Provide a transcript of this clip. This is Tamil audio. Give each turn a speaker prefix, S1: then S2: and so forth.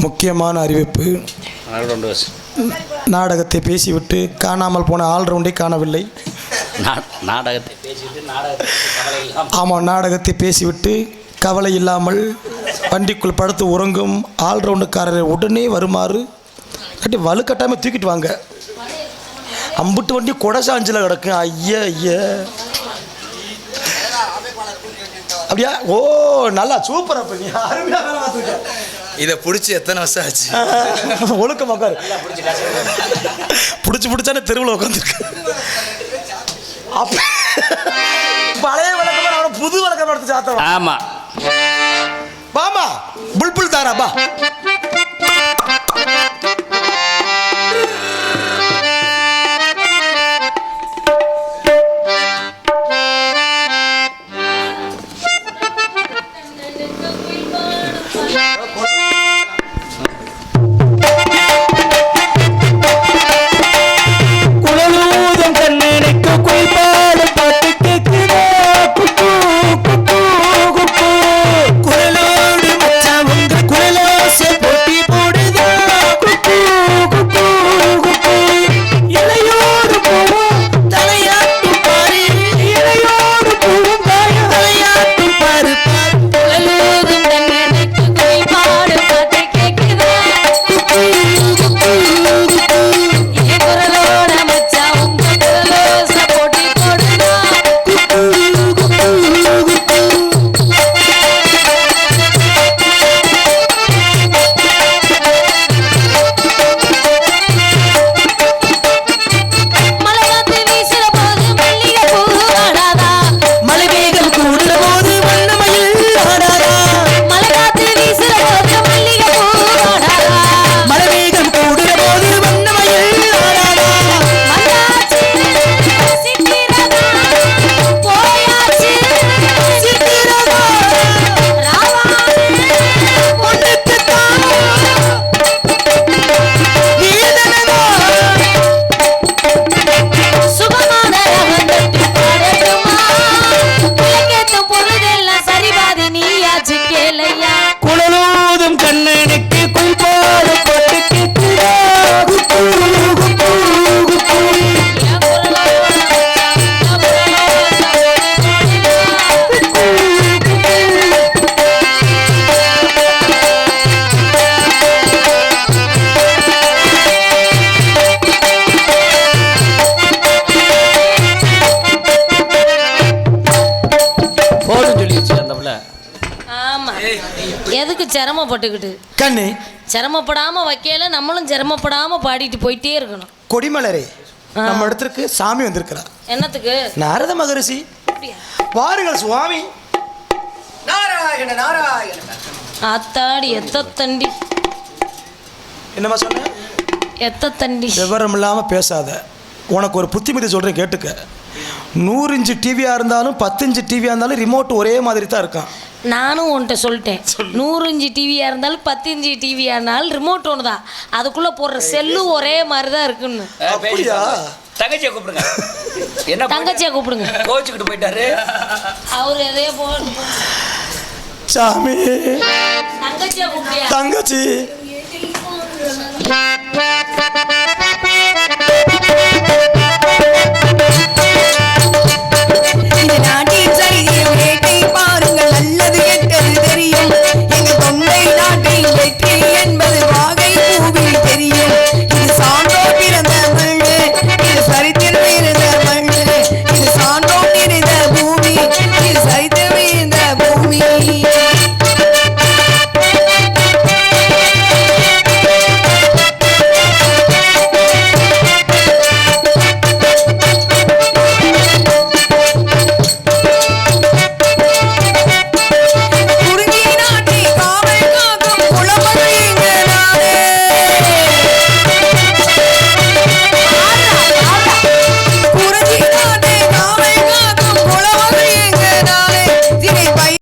S1: முக்கியமான அறிவிப்பு. நாடகத்தை பேசிவிட்டு காணாமல் போன ஆல்ரவுண்டை காணவில்லை.
S2: நாடகத்தை பேசிவிட்டு
S1: ஆமாம், நாடகத்தை பேசிவிட்டு கவலை இல்லாமல் வண்டிக்குள் படுத்து உறங்கும் ஆல்ரவுண்டுக்காரரை உடனே வருமாறு கட்டி வலுக்கட்டாமல் தூக்கிட்டு வாங்க. அம்புட்டு வண்டி கொடசாஞ்சில் கிடக்கும். ஐயா ஐயா அப்படியா? ஓ நல்லா சூப்பரா பண்ணி அருமையாக வேலை பார்த்துருக்க.
S3: இதை பிடிச்சி எத்தனை வருஷம் ஆச்சு?
S1: ஒழுக்க மக்காரு பிடிச்சானே தெருவில் உட்காந்துருக்கு. பழைய விளக்கம் புது விளக்கம் எடுத்து சாத்தம்.
S2: ஆமா
S1: பாமா புல்புல் தாராபா.
S4: எதுக்கு சிரமப்பட்டுக்கிட்டு
S1: கண்ணு
S4: சிரமப்படாம வைக்கல, நம்மளும் சிரமப்படாம பாடிட்டு போயிட்டே இருக்கணும்.
S1: கொடிமலரே, நம்ம இடத்துக்கு சாமி வந்திருக்கிறார்.
S4: என்னத்துக்கு?
S1: நாரத மகரிஷி. வாருங்கள் சுவாமி.
S3: நாராயண நாராயண.
S4: அத்தாடி எத்த தண்டி.
S1: என்னம்மா சொன்ன?
S4: எத்த தண்டி.
S1: விவரம் இல்லாமல் பேசாத. உனக்கு ஒரு புத்திமதி சொல்கிறேன், கேட்டுக்க. 100 இன்ச்சு டிவியாக இருந்தாலும் 10 இன்ச்சு டிவியாக இருந்தாலும் ரிமோட் ஒரே மாதிரி தான் இருக்கான்.
S4: நானும் உன்கிட்ட சொல்லிட்டேன், 100 இன்ச்சு டிவியாக இருந்தாலும் 10 இன்ச்சு டிவியாக இருந்தாலும் ரிமோட் ஒன்று தான், அதுக்குள்ளே போடுற செல்லு ஒரே மாதிரி தான் இருக்குன்னு.
S1: அப்படியா?
S2: தங்கச்சியை கூப்பிடுங்க. என்ன
S4: தங்கச்சியை கூப்பிடுங்க.
S2: கோச்சுக்கிட்டு போயிட்டாரு
S4: அவர் எதையோ போட்டு.
S1: சாமி
S4: தங்கச்சியை கூப்பிடியா?
S1: தங்கச்சி